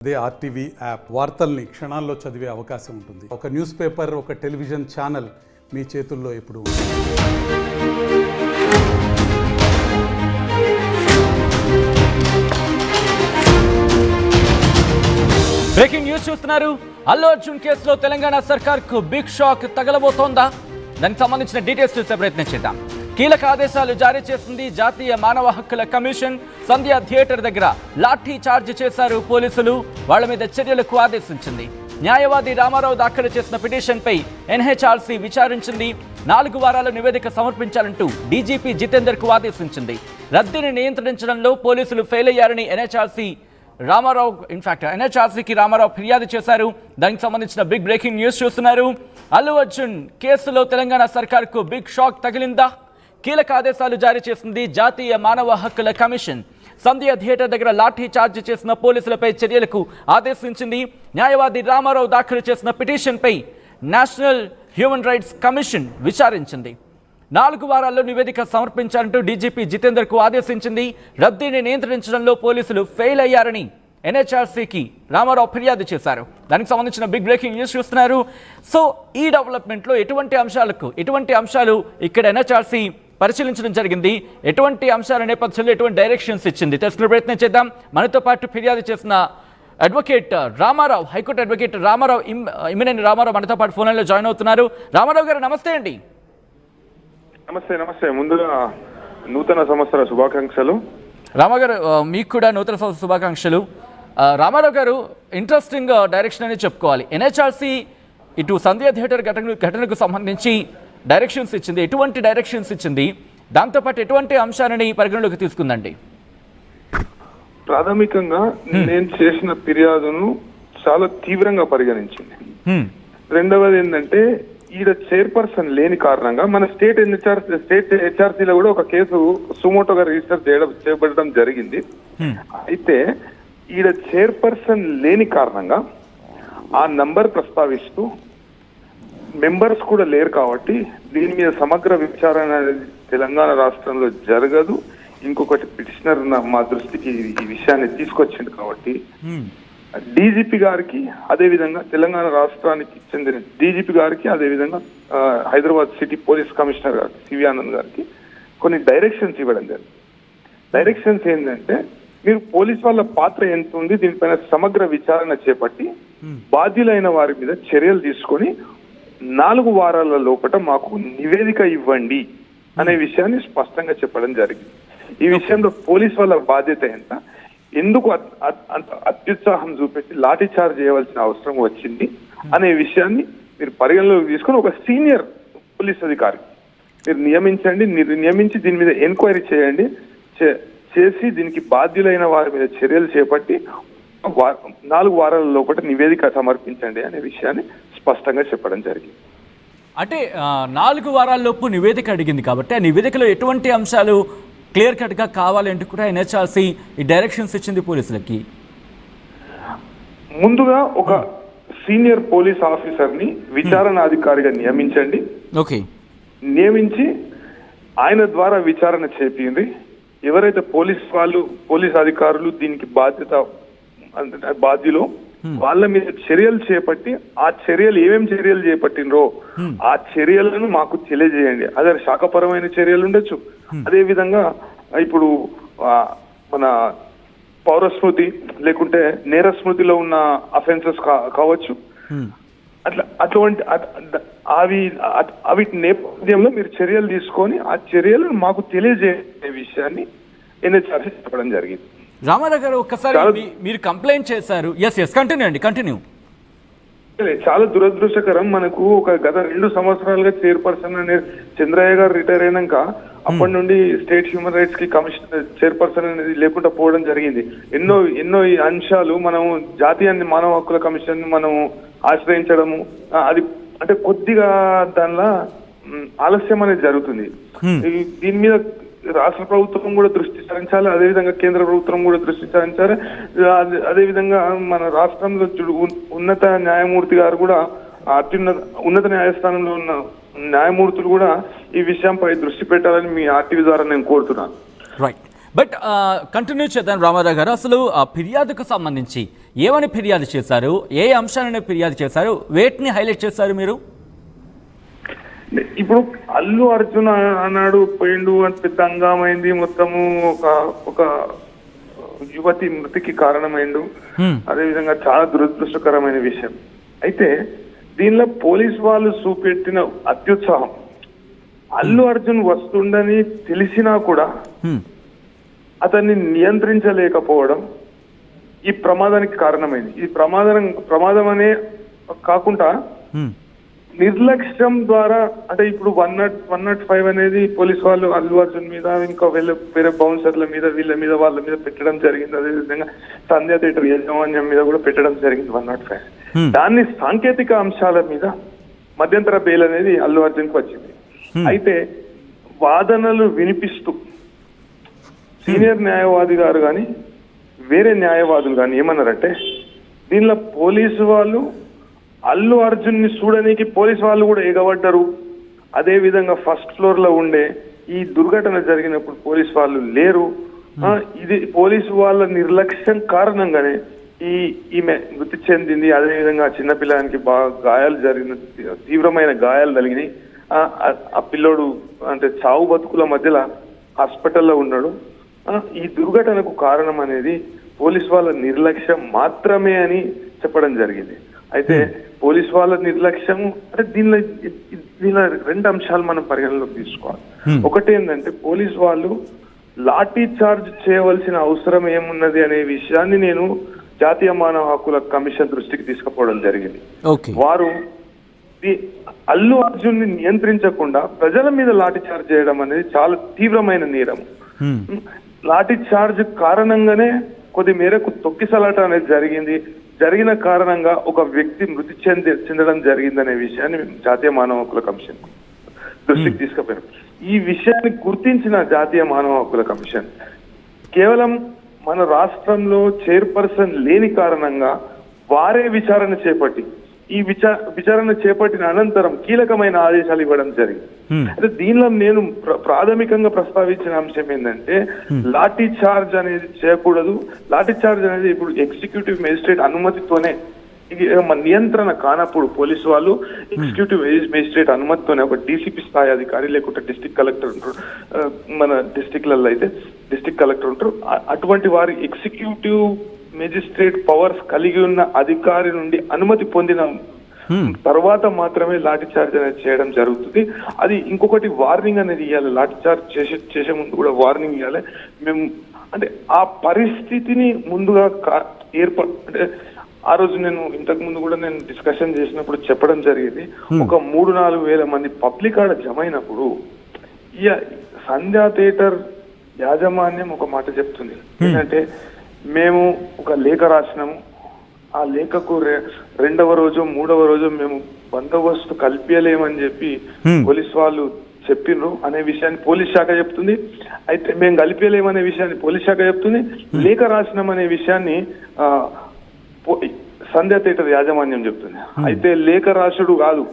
అదే RTV app వార్తల్ని క్షణాల్లో చదివే అవకాశం ఉంటుంది. ఒక న్యూస్ పేపర్, ఒక టెలివిజన్ ఛానల్ మీ చేతుల్లో ఎప్పుడు ఉంటుంది. బ్రేకింగ్ న్యూస్ చూస్తున్నారు. అల్లు అర్జున్ కేసులో తెలంగాణ సర్కార్కు బిగ్ షాక్ తగలబోతోందా? దానికి సంబంధించిన డీటెయిల్స్ చూసే ప్రయత్నం చేద్దాం. కీలక ఆదేశాలు జారీ చేసింది జాతీయ మానవ హక్కుల కమిషన్. సంధ్య థియేటర్ దగ్గర లాఠీ చార్జ్ చేశారు పోలీసులు. వాళ్ల మీద చర్యలకు ఆదేశించింది. న్యాయవాది రామారావు దాఖలు చేసిన పిటిషన్పై ఎన్హెచ్ఆర్సీ విచారించింది. 4 వారాలు నివేదిక సమర్పించాలంటూ డీజీపీ జితేందర్కు ఆదేశించింది. రద్దీని నియంత్రించడంలో పోలీసులు ఫెయిల్ అయ్యారని ఎన్హెచ్ఆర్సీకి రామారావు ఫిర్యాదు చేశారు. దానికి సంబంధించిన బిగ్ బ్రేకింగ్ న్యూస్ చూస్తున్నారు. అల్లు అర్జున్ కేసులో తెలంగాణ సర్కార్కు బిగ్ షాక్ తగిలిందా? కీలక ఆదేశాలు జారీ చేసింది జాతీయ మానవ హక్కుల కమిషన్. సంధ్య థియేటర్ దగ్గర లాఠీ చార్జ్ చేసిన పోలీసులపై చర్యలకు ఆదేశించింది. న్యాయవాది రామారావు దాఖలు చేసిన పిటిషన్పై నేషనల్ హ్యూమన్ రైట్స్ కమిషన్ విచారించింది. 4 వారాల్లో నివేదిక సమర్పించాలంటూ డీజీపీ జితేందర్కు ఆదేశించింది. రద్దీని నియంత్రించడంలో పోలీసులు ఫెయిల్ అయ్యారని ఎన్హెచ్ఆర్సీకి రామారావు ఫిర్యాదు చేశారు. దానికి సంబంధించిన బిగ్ బ్రేకింగ్ న్యూస్ చూస్తున్నారు. సో ఈ డెవలప్మెంట్లో ఎటువంటి అంశాలు ఇక్కడ ఎన్హెచ్ఆర్సీ పరిశీలించడం జరిగింది, ఎటువంటి అంశాల నేపథ్యంలో ఎటువంటి డైరెక్షన్స్ ఇచ్చింది తెలుసుకునే ప్రయత్నం చేద్దాం. మనతో పాటు ఫిర్యాదు చేసిన advocate Ramarao, high court advocate Ramarao, Imineni Ramarao మనతో పాటు ఫోన్ లైన్లో జాయిన్ అవుతున్నారు. రామారావు గారు నమస్తే అండి. నమస్తే. ముందుగా నూతన సంవత్సర శుభాకాంక్షలు. రామారావు గారు మీకు కూడా నూతన సంవత్సర శుభాకాంక్షలు. రామారావు గారు, ఇంట్రెస్టింగ్ డైరెక్షన్ అని చెప్పుకోవాలి. ఎన్హెచ్ఆర్సీ ఇటు సంధ్య థియేటర్ ఘటనకు సంబంధించి డైరెక్షన్స్ ఇచ్చింది. ఎటువంటి డైరెక్షన్స్ ఇచ్చింది, దాంతోపాటు ఎటువంటి అంశాలని పరిగణలోకి తీసుకుందండి? ప్రాథమికంగా నేను చేసిన ఫిర్యాదును చాలా తీవ్రంగా పరిగణించింది. రెండవది ఏంటంటే, ఈడ చైర్పర్సన్ లేని కారణంగా మన స్టేట్ హెచ్ఆర్సీలో కూడా ఒక కేసు సుమోటోగా రిజిస్టర్ చేయబడడం జరిగింది. అయితే ఈడ చైర్పర్సన్ లేని కారణంగా ఆ నంబర్ ప్రస్తావిస్తూ మెంబర్స్ కూడా లేరు కాబట్టి దీని మీద సమగ్ర విచారణ అనేది తెలంగాణ రాష్ట్రంలో జరగదు. ఇంకొకటి పిటిషనర్ మా దృష్టికి ఈ విషయాన్ని తీసుకొచ్చింది కాబట్టి డీజీపీ గారికి, అదేవిధంగా తెలంగాణ రాష్ట్రానికి చెందిన డీజీపీ గారికి, అదేవిధంగా హైదరాబాద్ సిటీ పోలీస్ కమిషనర్ గారికి, సివి ఆనంద్ గారికి కొన్ని డైరెక్షన్స్ ఇవ్వడం జరిగింది. డైరెక్షన్స్ ఏంటంటే, మీరు పోలీస్ వాళ్ళ పాత్ర ఎంత ఉంది, దీనిపైన సమగ్ర విచారణ చేపట్టి బాధ్యులైన వారి మీద చర్యలు తీసుకొని 4 వారాల లోపల మాకు నివేదిక ఇవ్వండి అనే విషయాన్ని స్పష్టంగా చెప్పడం జరిగింది. ఈ విషయంలో పోలీస్ వాళ్ళ బాధ్యత ఎంత, ఎందుకు అత్యుత్సాహం చూపెట్టి లాఠీ చార్జ్ చేయవలసిన అవసరం వచ్చింది అనే విషయాన్ని మీరు పరిగణలోకి తీసుకొని ఒక సీనియర్ పోలీస్ అధికారి మీరు నియమించి దీని మీద ఎంక్వైరీ చేయండి. చేసి దీనికి బాధ్యులైన వారి మీద చర్యలు చేపట్టి 4 వారాల లోపల నివేదిక సమర్పించండి అనే విషయాన్ని స్పష్టంగా చెప్పడం జరిగింది. అంటే 4 వారాల్లోపు నివేదిక అడిగింది కాబట్టి ఆ నివేదికలో ఎటువంటి అంశాలు క్లియర్ కట్గా కావాలంటే కూడా ఎన్హెచ్ఆర్సీ ఈ డైరెక్షన్స్ ఇచ్చింది పోలీసులకి. ముందుగా ఒక సీనియర్ పోలీస్ ఆఫీసర్ని విచారణాధికారిగా నియమించండి. ఓకే, నియమించి ఆయన ద్వారా విచారణ చేపింది. ఎవరైతే పోలీస్ అధికారులు దీనికి బాధ్యులో వాళ్ళ మీద చర్యలు చేపట్టి, ఆ చర్యలు ఏమేమి చర్యలు చేపట్టినరో ఆ చర్యలను మాకు తెలియజేయండి. అదే శాఖపరమైన చర్యలు ఉండొచ్చు, అదే విధంగా ఇప్పుడు మన పౌర స్మృతి లేకుంటే నేర స్మృతిలో ఉన్న అఫెన్సెస్ కావచ్చు. అటువంటి వీటి నేపథ్యంలో మీరు చర్యలు తీసుకొని ఆ చర్యలను మాకు తెలియజేసే విషయాన్ని ఎన్హెచ్ఆర్సీ చెప్పడం జరిగింది. రామారావు గారు, ఒక్కసారి మీరు కంప్లైంట్ చేశారు. కంటిన్యూ. చాలా దురదృష్టకరం. మనకు ఒక గత 2 సంవత్సరాలుగా చైర్పర్సన్ అనేది చంద్రయ్య గారు రిటైర్ అయినాక అప్పటి నుండి స్టేట్ హ్యూమన్ రైట్స్ కి కమిషన్ చైర్పర్సన్ అనేది లేకుండా పోవడం జరిగింది. ఎన్నో ఈ అంశాలు మనము జాతీయ మానవ హక్కుల కమిషన్ మనము ఆశ్రయించడము, అది అంటే కొద్దిగా దానిలో ఆలస్యం అనేది జరుగుతుంది. దీని మీద రాష్ట్ర ప్రభుత్వం కూడా దృష్టి సారించాలి, అదేవిధంగా కేంద్ర ప్రభుత్వం కూడా దృష్టి సారించాలి. అదేవిధంగా మన రాష్ట్రంలో ఉన్నత న్యాయమూర్తి గారు కూడా ఉన్నత న్యాయస్థానంలో ఉన్న న్యాయమూర్తులు కూడా ఈ విషయంపై దృష్టి పెట్టాలని మీ ఆర్టీవీ ద్వారా నేను కోరుతున్నాను. రైట్. బట్ కంటిన్యూ చేద్దాం రామారావు గారు. అసలు ఆ ఫిర్యాదుకు సంబంధించి ఏమని ఫిర్యాదు చేశారు, ఏ అంశాలను ఫిర్యాదు చేశారు, వేటిని హైలైట్ చేశారు మీరు? ఇప్పుడు అల్లు అర్జున్ అన్నాడు పోయిండు అని పెద్ద హంగామైంది, మొత్తము ఒక యువతి మృతికి కారణమైండు. అదేవిధంగా చాలా దురదృష్టకరమైన విషయం. అయితే దీనిలో పోలీస్ వాళ్ళు చూపెట్టిన అత్యుత్సాహం, అల్లు అర్జున్ వస్తుండని తెలిసినా కూడా అతన్ని నియంత్రించలేకపోవడం ఈ ప్రమాదానికి కారణమైంది. ఈ ప్రమాదం అనే కాకుండా నిర్లక్ష్యం ద్వారా, అంటే ఇప్పుడు 105 అనేది పోలీస్ వాళ్ళు అల్లు అర్జున్ మీద, ఇంకా వేరే బౌన్సర్ల మీద, వీళ్ళ మీద, వాళ్ళ మీద పెట్టడం జరిగింది. అదేవిధంగా సంధ్యా థియేటర్ యాజమాన్యం మీద కూడా పెట్టడం జరిగింది 105. దాన్ని సాంకేతిక అంశాల మీద మధ్యంతర బెయిల్ అనేది అల్లు అర్జున్కి వచ్చింది. అయితే వాదనలు వినిపిస్తూ సీనియర్ న్యాయవాది గారు కానీ వేరే న్యాయవాదులు కానీ ఏమన్నారంటే, దీనిలో పోలీసు వాళ్ళు అల్లు అర్జున్ ని చూడడానికి పోలీసు వాళ్ళు కూడా ఎగబడ్డారు. అదే విధంగా ఫస్ట్ ఫ్లోర్ లో ఉండే ఈ దుర్ఘటన జరిగినప్పుడు పోలీసు వాళ్ళు లేరు. ఇది పోలీసు వాళ్ళ నిర్లక్ష్యం కారణంగానే ఈమె మృతి చెందింది. అదేవిధంగా చిన్నపిల్లానికి బాగా గాయాలు జరిగిన, తీవ్రమైన గాయాలు కలిగినాయి. ఆ పిల్లోడు అంటే చావు బతుకుల మధ్యలో హాస్పిటల్లో ఉన్నాడు. ఈ దుర్ఘటనకు కారణం అనేది పోలీసు వాళ్ళ నిర్లక్ష్యం మాత్రమే అని చెప్పడం జరిగింది. అయితే పోలీసు వాళ్ళ నిర్లక్ష్యం అంటే దీనిలో రెండు అంశాలు మనం పరిగణలోకి తీసుకోవాలి. ఒకటి ఏంటంటే, పోలీసు వాళ్ళు లాఠీ చార్జ్ చేయవలసిన అవసరం ఏమున్నది అనే విషయాన్ని నేను జాతీయ మానవ హక్కుల కమిషన్ దృష్టికి తీసుకుపోవడం జరిగింది. వారు అల్లు అర్జున్ ని నియంత్రించకుండా ప్రజల మీద లాఠీ చార్జ్ చేయడం అనేది చాలా తీవ్రమైన నేరం. లాఠీ చార్జ్ కారణంగానే కొద్ది మేరకు తొక్కిసలాట అనేది జరిగిన కారణంగా ఒక వ్యక్తి మృతి చెందడం జరిగిందనే విషయాన్ని జాతీయ మానవ హక్కుల కమిషన్ దృష్టికి తీసుకుపోయాం. ఈ విషయాన్ని గుర్తించిన జాతీయ మానవ హక్కుల కమిషన్ కేవలం మన రాష్ట్రంలో చైర్పర్సన్ లేని కారణంగా వారే విచారణ చేపట్టి ఈ విచారణ చేపట్టిన అనంతరం కీలకమైన ఆదేశాలు ఇవ్వడం జరిగింది. అంటే దీనిలో నేను ప్రాథమికంగా ప్రస్తావించిన అంశం ఏంటంటే, లాఠీ చార్జ్ అనేది చేయకూడదు. లాఠీ చార్జ్ అనేది ఇప్పుడు ఎగ్జిక్యూటివ్ మేజిస్ట్రేట్ అనుమతితోనే, నియంత్రణ కానప్పుడు పోలీసు వాళ్ళు ఎగ్జిక్యూటివ్ మేజిస్ట్రేట్ అనుమతితోనే, ఒక డీసీపీ స్థాయి అధికారి లేకుంటే డిస్ట్రిక్ట్ కలెక్టర్ ఉంటారు, మన డిస్ట్రిక్ట్లలో అయితే డిస్ట్రిక్ట్ కలెక్టర్ ఉంటారు. అటువంటి వారి ఎగ్జిక్యూటివ్ మేజిస్ట్రేట్ పవర్స్ కలిగి ఉన్న అధికారి నుండి అనుమతి పొందిన తర్వాత మాత్రమే లాఠీ చార్జ్ అనేది చేయడం జరుగుతుంది. అది ఇంకొకటి వార్నింగ్ అనేది ఇవ్వాలి. లాఠీ చార్జ్ చేసే ముందు కూడా వార్నింగ్ ఇవ్వాలి. మేము అంటే ఆ పరిస్థితిని ముందుగా అంటే ఆ రోజు నేను ఇంతకు ముందు కూడా నేను డిస్కషన్ చేసినప్పుడు చెప్పడం జరిగింది. ఒక 3-4 వేల మంది పబ్లిక్ ఆడ జమ అయినప్పుడు సంధ్యా థియేటర్ యాజమాన్యం ఒక మాట చెప్తుంది ఏంటంటే, మేము ఒక లేఖ రాసినాము, ఆ లేఖకు 2వ రోజు 3వ రోజు మేము బందోబస్తు కల్పించలేమని చెప్పి పోలీస్ వాళ్ళు చెప్పిండ్రు అనే విషయాన్ని పోలీస్ శాఖ చెప్తుంది. అయితే మేము కల్పించలేమనే విషయాన్ని పోలీస్ శాఖ చెప్తుంది. లేఖ రాసినామనే విషయాన్ని సంధ్యా థియేటర్ యాజమాన్యం చెప్తుంది. అయితే లేఖ రాసుడు కాదు,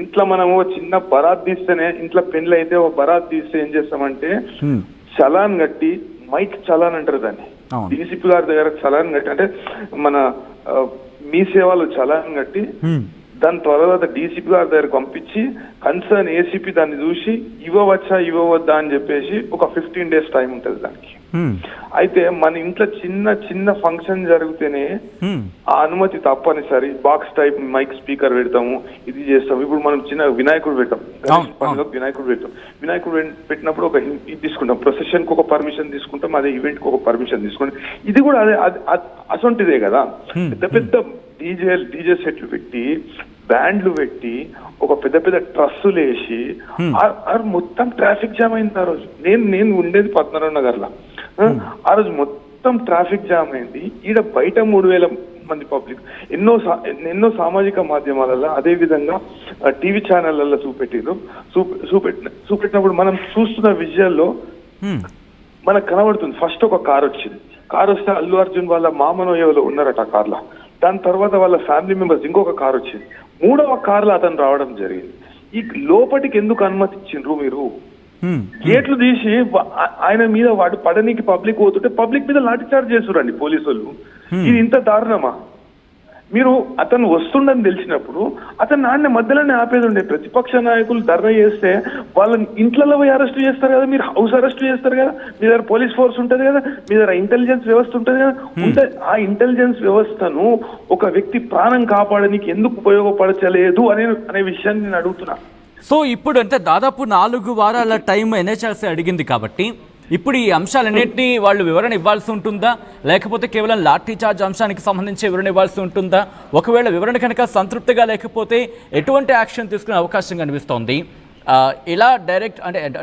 ఇంట్లో మనము చిన్న బరాత్ తీస్తేనే, ఇంట్లో పెళ్లి అయితే ఒక బరాత్ తీస్తే ఏం చేస్తామంటే చలాన్ కట్టి, మైక్ చలాన్ అంటారు దాన్ని, డీసీపీ గారి దగ్గర చలాన్ కట్టి, అంటే మన మీ సేవలు చలాన్ కట్టి దాని తర్వాత డీసీపీ గారి దగ్గరకు పంపించి కన్సర్న్ ఏసీపీ దాన్ని చూసి ఇవ్వవచ్చా ఇవ్వవద్దా అని చెప్పేసి ఒక 15 days టైం ఉంటుంది దానికి. అయితే మన ఇంట్లో చిన్న ఫంక్షన్ జరిగితేనే ఆ అనుమతి తప్పనిసరి. బాక్స్ టైప్ మైక్ స్పీకర్ పెడతాము, ఇది చేస్తాము. ఇప్పుడు మనం చిన్న వినాయకుడు పెట్టాం, వినాయకుడు పెట్టినప్పుడు ఒక ఇది తీసుకుంటాం, ప్రొసెషన్ కు ఒక పర్మిషన్ తీసుకుంటాం, అదే ఈవెంట్ కు ఒక పర్మిషన్ తీసుకుంటాం. ఇది కూడా అదే అసొంటిదే కదా. పెద్ద డీజే సెట్లు పెట్టి, బ్యాండ్లు పెట్టి, ఒక పెద్ద ట్రస్సులు వేసి మొత్తం ట్రాఫిక్ జామ్ అయింది. ఆ రోజు నేను ఉండేది పద్మనాభ నగర్లో. ఆ రోజు మొత్తం ట్రాఫిక్ జామ్ అయింది. ఈడ బయట 3,000 మంది పబ్లిక్. ఎన్నో సామాజిక మాధ్యమాలలో, అదే విధంగా టీవీ ఛానళ్లలో చూపెట్టినప్పుడు మనం చూస్తున్న విజయాల్లో మనకు కనబడుతుంది. ఫస్ట్ ఒక కార్ వచ్చింది. కార్ వస్తే అల్లు అర్జున్ వాళ్ళ మామనో ఎవరో ఉన్నారట ఆ కార్లో. దాని తర్వాత వాళ్ళ ఫ్యామిలీ మెంబర్స్ ఇంకొక కార్ వచ్చింది. 3వ కార్లో అతను రావడం జరిగింది. ఈ లోపలికి ఎందుకు అనుమతించిండ్రు మీరు? గేట్లు తీసి ఆయన మీద వాడు పడనీకి పబ్లిక్ పోతుంటే పబ్లిక్ మీద లాఠీ చార్జ్ చేస్తురండి పోలీసు వాళ్ళు. ఇది ఇంత దారుణమా? మీరు అతను వస్తుండని తెలిసినప్పుడు అతను నాన్న మధ్యలోనే ఆపేది ఉండే. ప్రతిపక్ష నాయకులు ధర్నా చేస్తే వాళ్ళని ఇంట్లలో పోయి అరెస్ట్ చేస్తారు కదా, మీరు హౌస్ అరెస్ట్ చేస్తారు కదా, మీ దగ్గర పోలీస్ ఫోర్స్ ఉంటుంది కదా, మీ దగ్గర ఇంటెలిజెన్స్ వ్యవస్థ ఉంటుంది కదా. ఉంటే ఆ ఇంటెలిజెన్స్ వ్యవస్థను ఒక వ్యక్తి ప్రాణం కాపాడడానికి ఎందుకు ఉపయోగపడచలేదు అనే విషయాన్ని నేను అడుగుతున్నా. సో ఇప్పుడు అంటే దాదాపు 4 వారాల టైం ఎన్హెచ్ఆర్సీ అడిగింది కాబట్టి ఇప్పుడు ఈ అంశాలన్నింటినీ వాళ్ళు వివరణ ఇవ్వాల్సి ఉంటుందా, లేకపోతే కేవలం లాఠీ చార్జ్ అంశానికి సంబంధించి వివరణ ఇవ్వాల్సి ఉంటుందా? ఒకవేళ వివరణ కనుక సంతృప్తిగా లేకపోతే ఎటువంటి యాక్షన్ తీసుకునే అవకాశం కనిపిస్తోంది? ఇలా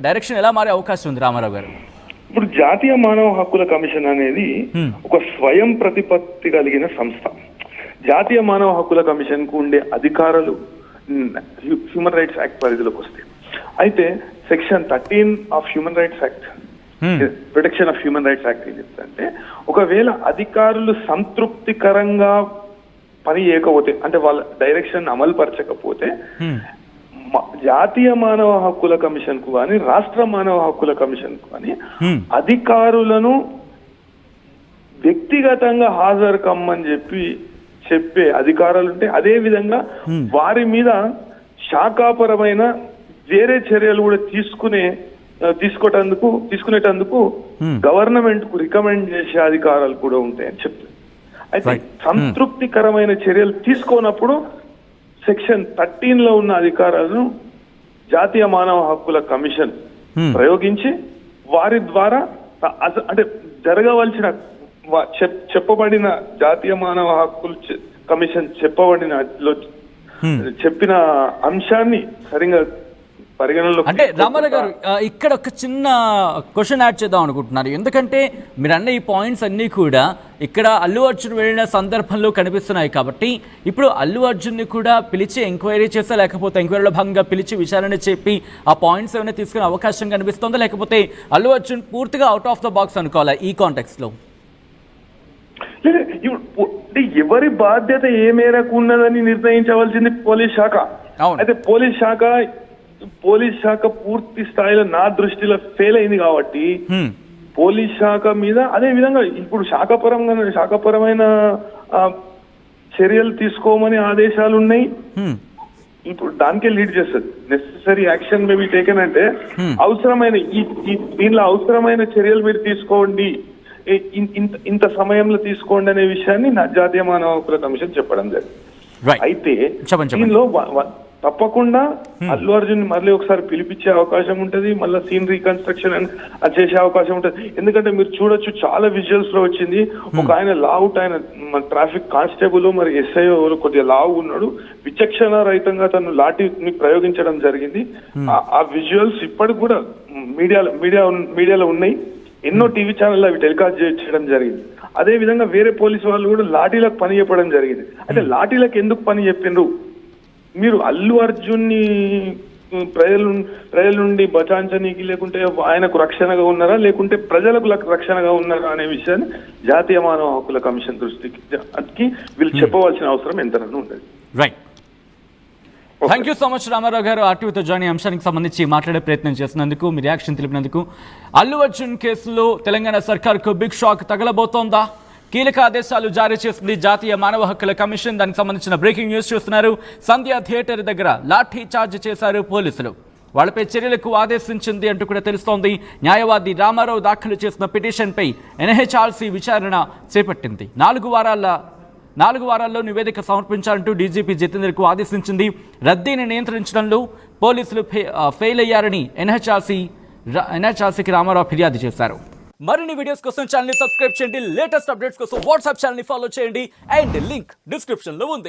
డైరెక్షన్ ఎలా మారే అవకాశం ఉంది రామారావు గారు? ఇప్పుడు జాతీయ మానవ హక్కుల కమిషన్ అనేది ఒక స్వయం ప్రతిపత్తి కలిగిన సంస్థ. జాతీయ మానవ హక్కుల కమిషన్ కు ఉండే అధికారాలు హ్యూమన్ రైట్స్ యాక్ట్ పరిధిలోకి వస్తాయి. అయితే section 13 of human rights act, protection of human rights act ఏం చెప్తారంటే, ఒకవేళ అధికారులు సంతృప్తికరంగా పని చేయకపోతే, అంటే వాళ్ళ డైరెక్షన్ అమలు పరచకపోతే జాతీయ మానవ హక్కుల కమిషన్ కు కానీ రాష్ట్ర మానవ హక్కుల కమిషన్ కు కానీ అధికారులను వ్యక్తిగతంగా హాజరు కమ్మని చెప్పే అధికారాలు ఉంటే, అదే విధంగా వారి మీద శాఖాపరమైన వేరే చర్యలు కూడా తీసుకునేటందుకు గవర్నమెంట్ కు రికమెండ్ చేసే అధికారాలు కూడా ఉంటాయని చెప్తుంది. అయితే సంతృప్తికరమైన చర్యలు తీసుకోనప్పుడు సెక్షన్ 13 లో ఉన్న అధికారాలను జాతీయ మానవ హక్కుల కమిషన్ ప్రయోగించి వారి ద్వారా అంటే జరగవలసిన చెప్పబడిన జాతీయ మానవ హక్కుల కమిషన్ చెప్పిన అంశాన్ని సరిగా పరిగణనలో. అంటే రామారావు గారు ఇక్కడ ఒక చిన్న క్వశ్చన్ యాడ్ చేద్దాం అనుకుంటున్నారు. ఎందుకంటే మీరు అన్న ఈ పాయింట్స్ అన్నీ కూడా ఇక్కడ అల్లు అర్జున్ వెళ్ళిన సందర్భంలో కనిపిస్తున్నాయి కాబట్టి ఇప్పుడు అల్లు అర్జున్ని కూడా పిలిచి ఎంక్వైరీ చేసా, లేకపోతే ఎంక్వైరీలో భాగంగా పిలిచి విచారణ చెప్పి ఆ పాయింట్స్ ఏమైనా తీసుకునే అవకాశం కనిపిస్తుందా, లేకపోతే అల్లు అర్జున్ పూర్తిగా అవుట్ ఆఫ్ ద బాక్స్ అనుకోవాలా ఈ కాంటెక్స్ట్ లో? ఎవరి బాధ్యత ఏ మేరకు ఉన్నదని నిర్ణయించవలసింది పోలీస్ శాఖ. అయితే పోలీస్ శాఖ పూర్తి స్థాయిలో నా దృష్టిలో ఫెయిల్ అయింది కాబట్టి పోలీస్ శాఖ మీద అదే విధంగా ఇప్పుడు శాఖపరమైన చర్యలు తీసుకోమని ఆదేశాలు ఉన్నాయి. ఇప్పుడు దానికే లీడ్ చేస్తుంది. Necessary action may be taken అంటే అవసరమైన దీనిలో అవసరమైన చర్యలు మీరు తీసుకోండి, ఇంత సమయంలో తీసుకోండి అనే విషయాన్ని నా జాతీయ మానవ హక్కుల కమిషన్ చెప్పడం జరిగింది. అయితే దీనిలో తప్పకుండా అల్లు అర్జున్ మళ్ళీ ఒకసారి పిలిపించే అవకాశం ఉంటది, మళ్ళీ సీన్ రీకన్స్ట్రక్షన్ చేసే అవకాశం ఉంటది. ఎందుకంటే మీరు చూడొచ్చు చాలా విజువల్స్ లో వచ్చింది, ఒక ఆయన లావుట్, ఆయన ట్రాఫిక్ కానిస్టేబుల్ మరి ఎస్ఐ కొద్దిగా లావు ఉన్నాడు, విచక్షణ రహితంగా తను లాఠీని ప్రయోగించడం జరిగింది. ఆ విజువల్స్ ఇప్పటికి కూడా మీడియాలో ఉన్నాయి, ఎన్నో టీవీ ఛానల్ అవి టెలికాస్ట్ చేయడం జరిగింది. అదే విధంగా వేరే పోలీసు వాళ్ళు కూడా లాఠీలకు పని చెప్పడం జరిగింది. అయితే లాఠీలకు ఎందుకు పని చెప్పిండ్రు? మీరు అల్లు అర్జున్ని ప్రజల నుండి బచాంచనీకి, లేకుంటే ఆయనకు రక్షణగా ఉన్నారా, లేకుంటే ప్రజలకు రక్షణగా ఉన్నారా అనే విషయాన్ని జాతీయ మానవ హక్కుల కమిషన్ దృష్టికి వీళ్ళు చెప్పవలసిన అవసరం ఎంతనూ ఉండదు. Right, thank you so much Ramarao garu. ఆర్టీవీతో జాయిన్ అయ్యే అంశానికి సంబంధించి మాట్లాడే ప్రయత్నం చేసినందుకు, మీ రియాక్షన్ తెలిపినందుకు. అల్లు అర్జున్ కేసులో తెలంగాణ సర్కార్కు బిగ్ షాక్ తగలబోతోందా? కీలక ఆదేశాలు జారీ చేసింది జాతీయ మానవ హక్కుల కమిషన్. దానికి సంబంధించిన బ్రేకింగ్ న్యూస్ చూస్తున్నారు. సంధ్య థియేటర్ దగ్గర లాఠీ చార్జ్ చేశారు పోలీసులు, వాళ్ళపై చర్యలకు ఆదేశించింది అంటూ కూడా తెలుస్తోంది. న్యాయవాది రామారావు దాఖలు చేసిన పిటిషన్పై ఎన్హెచ్ఆర్సీ విచారణ చేపట్టింది. 4 వారాల్లో నివేదిక సమర్పించాలంటూ డీజీపీ జితేందర్కు ఆదేశించింది. రద్దీని నియంత్రించడంలో పోలీసులు ఫెయిల్ అయ్యారని ఎన్హెచ్ఆర్సీకి రామారావు ఫిర్యాదు చేశారు. మరిన్ని వీడియోస్ కోసం ఛానల్ ని సబ్స్క్రైబ్ చేయండి. లేటెస్ట్ అప్డేట్స్ కోసం వాట్సాప్ ఛానల్ ని ఫాలో చేయండి. అండ్ లింక్ డిస్క్రిప్షన్ లో ఉంది.